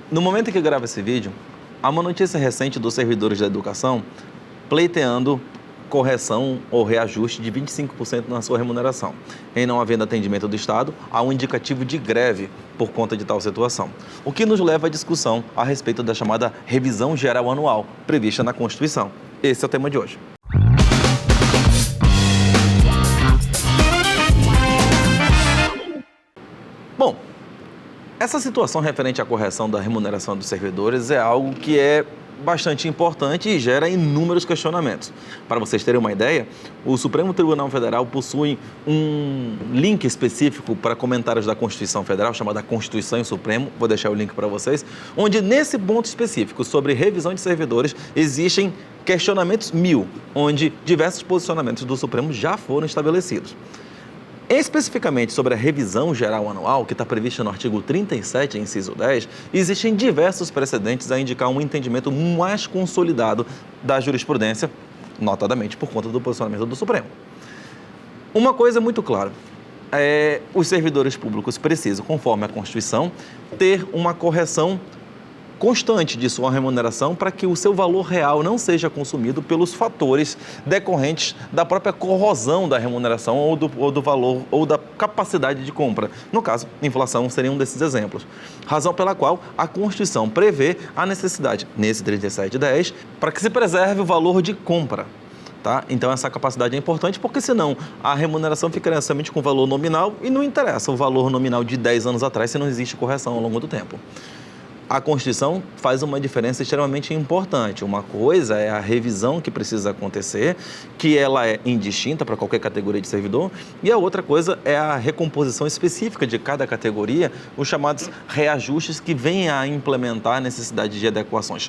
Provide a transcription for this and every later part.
No momento em que eu gravo esse vídeo, há uma notícia recente dos servidores da educação pleiteando correção ou reajuste de 25% na sua remuneração. Em não havendo atendimento do Estado, há um indicativo de greve por conta de tal situação. O que nos leva à discussão a respeito da chamada revisão geral anual, prevista na Constituição. Esse é o tema de hoje. Bom, essa situação referente à correção da remuneração dos servidores é algo que é bastante importante e gera inúmeros questionamentos. Para vocês terem uma ideia, o Supremo Tribunal Federal possui um link específico para comentários da Constituição Federal, chamada Constituição e Supremo, vou deixar o link para vocês, onde nesse ponto específico sobre revisão de servidores existem questionamentos 1000, onde diversos posicionamentos do Supremo já foram estabelecidos. Especificamente sobre a revisão geral anual, que está prevista no artigo 37, inciso 10, existem diversos precedentes a indicar um entendimento mais consolidado da jurisprudência, notadamente por conta do posicionamento do Supremo. Uma coisa é muito clara, os servidores públicos precisam, conforme a Constituição, ter uma correção constante de sua remuneração para que o seu valor real não seja consumido pelos fatores decorrentes da própria corrosão da remuneração ou do valor ou da capacidade de compra. No caso, inflação seria um desses exemplos. Razão pela qual a Constituição prevê a necessidade, nesse 3710, para que se preserve o valor de compra. Tá? Então, essa capacidade é importante porque, senão, a remuneração ficaria somente com o valor nominal e não interessa o valor nominal de 10 anos atrás se não existe correção ao longo do tempo. A Constituição faz uma diferença extremamente importante. Uma coisa é a revisão que precisa acontecer, que ela é indistinta para qualquer categoria de servidor, e a outra coisa é a recomposição específica de cada categoria, os chamados reajustes que vêm a implementar a necessidade de adequações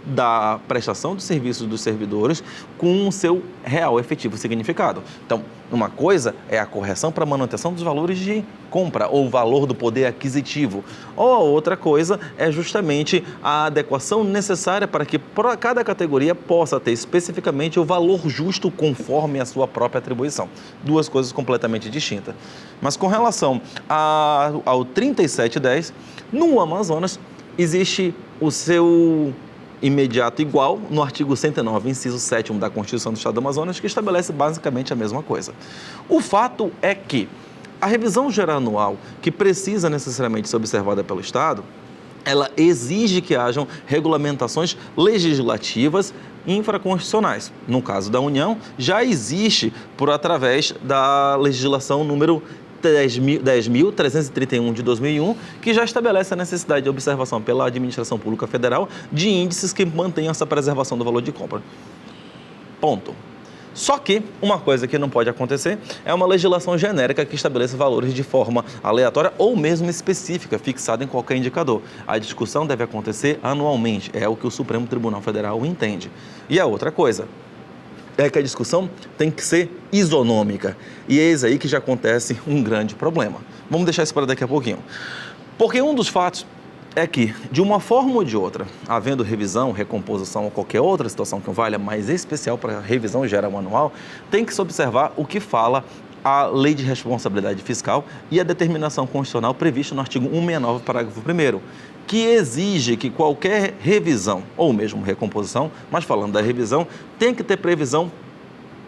da prestação dos serviços dos servidores com o seu real efetivo significado. Então, uma coisa é a correção para a manutenção dos valores de compra ou valor do poder aquisitivo. Ou outra coisa é justamente a adequação necessária para que cada categoria possa ter especificamente o valor justo conforme a sua própria atribuição. Duas coisas completamente distintas. Mas com relação ao 3710, no Amazonas existe o seu imediato igual no artigo 109, inciso 7º da Constituição do Estado do Amazonas, que estabelece basicamente a mesma coisa. O fato é que a revisão geral anual, que precisa necessariamente ser observada pelo Estado, ela exige que hajam regulamentações legislativas infraconstitucionais. No caso da União, já existe através da legislação número 10.331 de 2001, que já estabelece a necessidade de observação pela Administração Pública Federal de índices que mantenham essa preservação do valor de compra. Ponto. Só que uma coisa que não pode acontecer é uma legislação genérica que estabeleça valores de forma aleatória ou mesmo específica, fixada em qualquer indicador. A discussão deve acontecer anualmente, é o que o Supremo Tribunal Federal entende. E a outra coisa é que a discussão tem que ser isonômica. E é isso aí que já acontece um grande problema. Vamos deixar isso para daqui a pouquinho. Porque um dos fatos é que, de uma forma ou de outra, havendo revisão, recomposição ou qualquer outra situação que valha mais especial para a revisão geral anual, tem que se observar o que fala a Lei de Responsabilidade Fiscal e a determinação constitucional prevista no artigo 169, parágrafo 1º, que exige que qualquer revisão, ou mesmo recomposição, mas falando da revisão, tem que ter previsão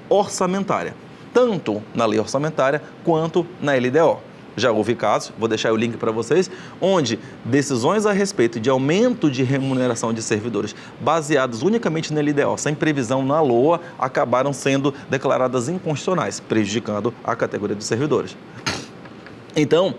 orçamentária, tanto na lei orçamentária quanto na LDO. Já houve casos, vou deixar o link para vocês, onde decisões a respeito de aumento de remuneração de servidores baseadas unicamente na LDO, sem previsão na LOA, acabaram sendo declaradas inconstitucionais, prejudicando a categoria dos servidores. Então,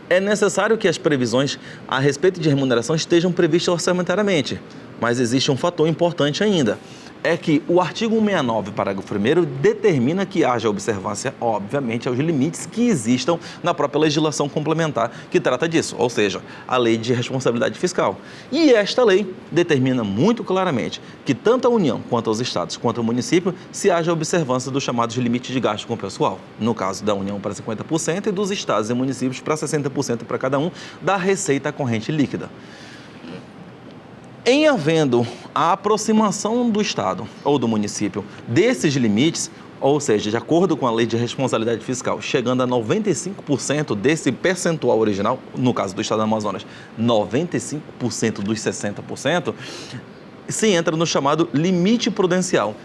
é necessário que as previsões a respeito de remuneração estejam previstas orçamentariamente, mas existe um fator importante ainda. É que o artigo 169, parágrafo 1º, determina que haja observância, obviamente, aos limites que existam na própria legislação complementar que trata disso, ou seja, a Lei de Responsabilidade Fiscal. E esta lei determina muito claramente que tanto a União, quanto aos estados, quanto ao município, se haja observância dos chamados limites de gasto com o pessoal. No caso da União, para 50% e dos estados e municípios para 60% para cada um da receita corrente líquida. Em havendo a aproximação do Estado ou do município desses limites, ou seja, de acordo com a lei de responsabilidade fiscal, chegando a 95% desse percentual original, no caso do estado do Amazonas, 95% dos 60%, se entra no chamado limite prudencial,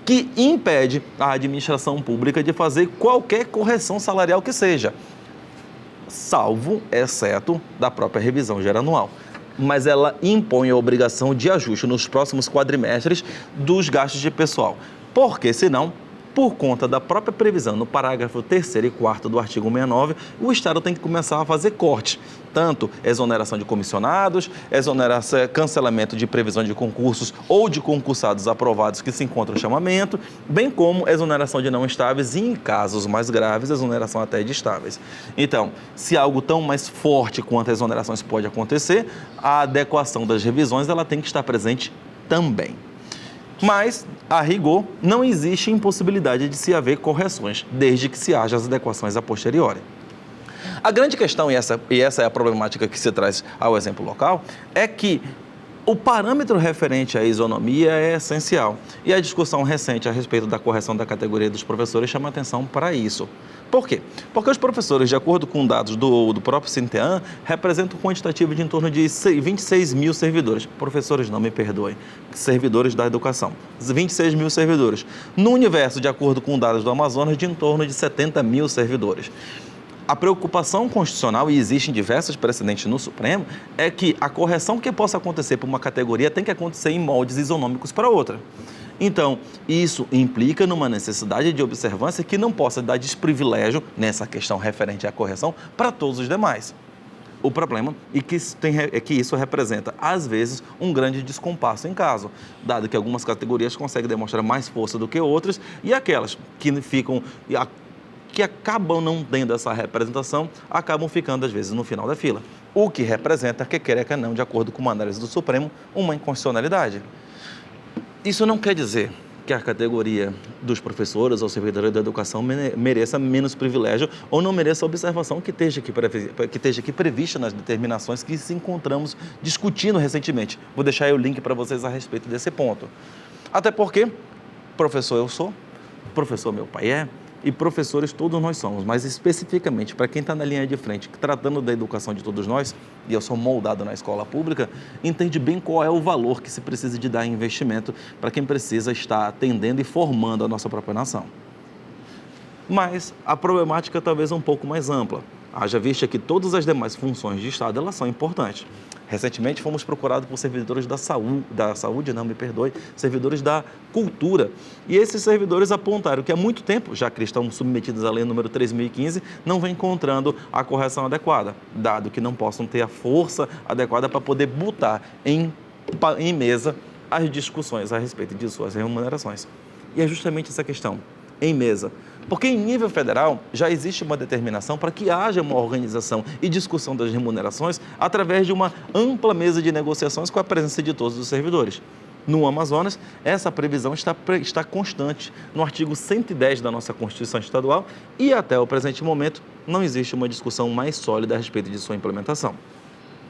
que impede a administração pública de fazer qualquer correção salarial que seja, salvo, exceto, da própria revisão geranual. Mas ela impõe a obrigação de ajuste nos próximos quadrimestres dos gastos de pessoal, porque senão, por conta da própria previsão no parágrafo 3º e 4º do artigo 69, o Estado tem que começar a fazer cortes, tanto exoneração de comissionados, cancelamento de previsão de concursos ou de concursados aprovados que se encontram em chamamento, bem como exoneração de não estáveis e, em casos mais graves, exoneração até de estáveis. Então, se algo tão mais forte quanto as exonerações pode acontecer, a adequação das revisões ela tem que estar presente também. Mas, a rigor, não existe impossibilidade de se haver correções, desde que se haja as adequações a posteriori. A grande questão, e essa é a problemática que se traz ao exemplo local, é que o parâmetro referente à isonomia é essencial. E a discussão recente a respeito da correção da categoria dos professores chama atenção para isso. Por quê? Porque os professores, de acordo com dados do próprio Sintean, representam um quantitativo de em torno de 26 mil servidores. Professores, não me perdoem, servidores da educação. 26 mil servidores. No universo, de acordo com dados do Amazonas, de em torno de 70 mil servidores. A preocupação constitucional, e existem diversos precedentes no Supremo, é que a correção que possa acontecer para uma categoria tem que acontecer em moldes isonômicos para outra. Então, isso implica numa necessidade de observância que não possa dar desprivilégio nessa questão referente à correção para todos os demais. O problema é que isso representa, às vezes, um grande descompasso em caso, dado que algumas categorias conseguem demonstrar mais força do que outras e aquelas que acabam não tendo essa representação, acabam ficando, às vezes, no final da fila. O que representa, que quer que não, de acordo com uma análise do Supremo, uma inconstitucionalidade. Isso não quer dizer que a categoria dos professores ou servidores da educação mereça menos privilégio ou não mereça observação que esteja aqui prevista nas determinações que se encontramos discutindo recentemente. Vou deixar aí o link para vocês a respeito desse ponto. Até porque, professor eu sou, professor meu pai é, e professores todos nós somos, mas especificamente para quem está na linha de frente, tratando da educação de todos nós, e eu sou moldado na escola pública, entende bem qual é o valor que se precisa de dar em investimento para quem precisa estar atendendo e formando a nossa própria nação. Mas a problemática talvez é um pouco mais ampla. Haja vista que todas as demais funções de Estado, elas são importantes. Recentemente fomos procurados por servidores servidores da cultura. E esses servidores apontaram que há muito tempo, já que estão submetidos à lei número 3.015, não vem encontrando a correção adequada, dado que não possam ter a força adequada para poder botar em mesa as discussões a respeito de suas remunerações. E é justamente essa questão, em mesa. Porque em nível federal já existe uma determinação para que haja uma organização e discussão das remunerações através de uma ampla mesa de negociações com a presença de todos os servidores. No Amazonas, essa previsão está constante no artigo 110 da nossa Constituição Estadual e até o presente momento não existe uma discussão mais sólida a respeito de sua implementação.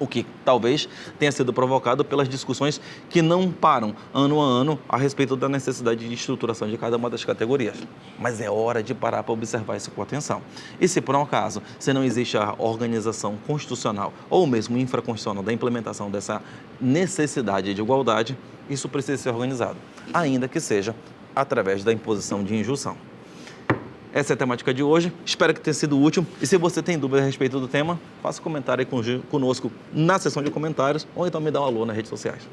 O que talvez tenha sido provocado pelas discussões que não param ano a ano a respeito da necessidade de estruturação de cada uma das categorias. Mas é hora de parar para observar isso com atenção. E se por um acaso, se não existe a organização constitucional ou mesmo infraconstitucional da implementação dessa necessidade de igualdade, isso precisa ser organizado, ainda que seja através da imposição de injunção. Essa é a temática de hoje, espero que tenha sido útil e se você tem dúvida a respeito do tema, faça um comentário aí conosco na seção de comentários ou então me dá um alô nas redes sociais.